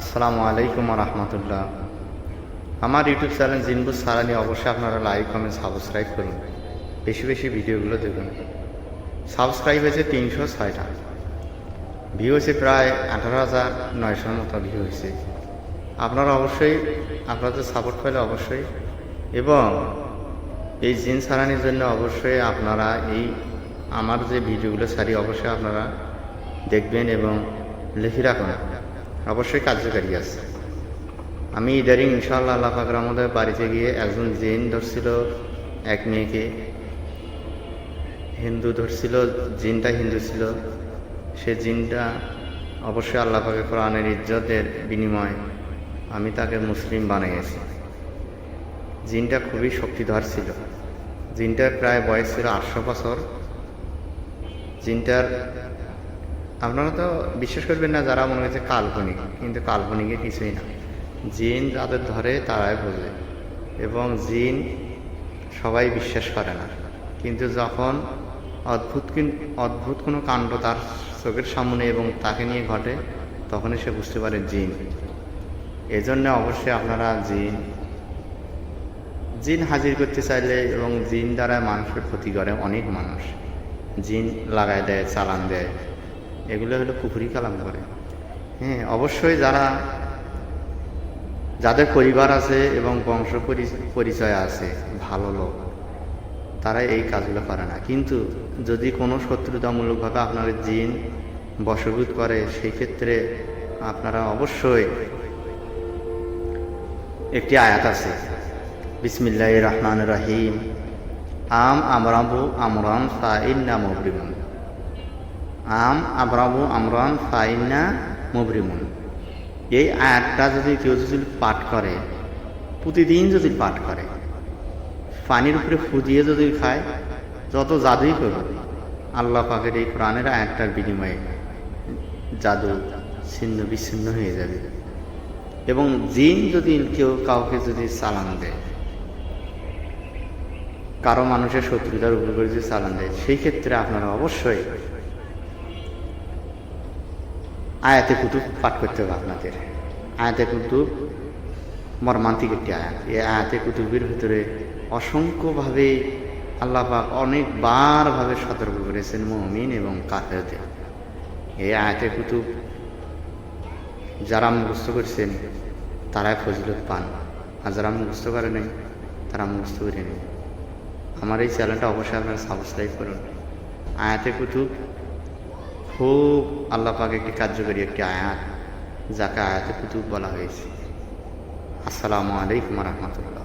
আসসালামু আলাইকুম রহমতুল্লাহ। আমার ইউটিউব চ্যানেল জিনবুজ সারানি অবশ্যই আপনারা লাইক কমেন্ট সাবস্ক্রাইব করুন, বেশি বেশি ভিডিওগুলো দেখুন। সাবস্ক্রাইব হয়েছে 306টা, ভিউ হয়েছে প্রায় 18,900 মতো ভিউ হয়েছে। আপনারা অবশ্যই আপনাদের সাপোর্ট পেলে অবশ্যই, এবং এই জিন সারানির জন্য অবশ্যই আপনারা এই আমার যে ভিডিওগুলো সারি অবশ্যই আপনারা দেখবেন এবং লিখে রাখুন, অবশ্যই কার্যকারী আছে। আমি ইদারিং ইনশাআল্লাহ আল্লাহ পাকের আমাদের বাড়িতে গিয়ে একজন জিন ধরছিল, এক মেয়েকে হিন্দু ধরছিল, জিনটা হিন্দু ছিল। সে জিনটা অবশ্যই আল্লাহ পাকের কোরআনের ইজ্জতের বিনিময়ে আমি তাকে মুসলিম বানিয়েছি। জিনটা খুবই শক্তিধর ছিল। জিনটার প্রায় বয়স ছিল 800 বছর। জিনটার আপনারা তো বিশ্বাস করবেন না যারা মনে হচ্ছে কাল্পনিক, কিন্তু কাল্পনিকে কিছুই না। জিন যাদের ধরে তারাই বোঝে, এবং জিন সবাই বিশ্বাস করে না, কিন্তু যখন অদ্ভুত কোনো কাণ্ড তার চোখের সামনে এবং তাকে নিয়ে ঘটে তখনই সে বুঝতে পারে জিন। এজন্য অবশ্যই আপনারা জিন হাজির করতে চাইলে, এবং জিন দ্বারা মানুষের ক্ষতি করে অনেক মানুষ, জিন লাগায় দেয়, চালান দেয়, এগুলো হলো কুফরি কালাম করে। হ্যাঁ, অবশ্যই যাদের পরিবার আছে এবং বংশ পরিচয় আছে, ভালো লোক, তারা এই কাজগুলো করে না। কিন্তু যদি কোনো শত্রুতামূলকভাবে আপনার জিন বশীভূত করে, সেই ক্ষেত্রে আপনারা অবশ্যই একটি আয়াত আছে, বিসমিল্লাহির রহমানির রহিম, আমরাবু আমরান ফাইন্না মুবরিমুন। আমরাবু আমরান ফাইন্না মুবরিমুন। এই আয়াতটা যদি কেউ যদি পাঠ করে, প্রতিদিন যদি পাঠ করে, পানির উপরে ফুদিয়ে যদি খায়, যত জাদুই করবে, আল্লাহ পাকের এই কোরআনের আয়াতটার বিনিময়ে জাদু ছিন্ন বিচ্ছিন্ন হয়ে যাবে। এবং জিন যদি কাউকে যদি চালান দেয়, কারো মানুষের শত্রুতার উপর করে যদি চালান দেয়, সেই ক্ষেত্রে আপনারা অবশ্যই আয়াতে কুতুব পাঠ করতে হবে। আপনাদের আয়াতে কুতুব মর্মান্তিক একটি আয়াত। এই আয়াতে কুতুবের ভিতরে অসংখ্যভাবে আল্লাহ পাক অনেকবারভাবে সতর্ক করেছেন মুমিন এবং কাফেরদের। এই আয়াতে কুতুব যারা মুখস্থ করেছেন তারাই ফজিলত পান, আর যারা মুখস্থ করে নাই তারা মুখস্থ করে নেই। আমার এই চ্যানেলটা অবশ্যই আপনারা সাবস্ক্রাইব করুন। আয়াতে কুতুব খুব আল্লাহ পাক একটি কার্যকরী একটি আয়াত, যাকে আয়াতে কুতুব বলা হয়েছে। আসসালামু আলাইকুম রহমতুল্লাহ।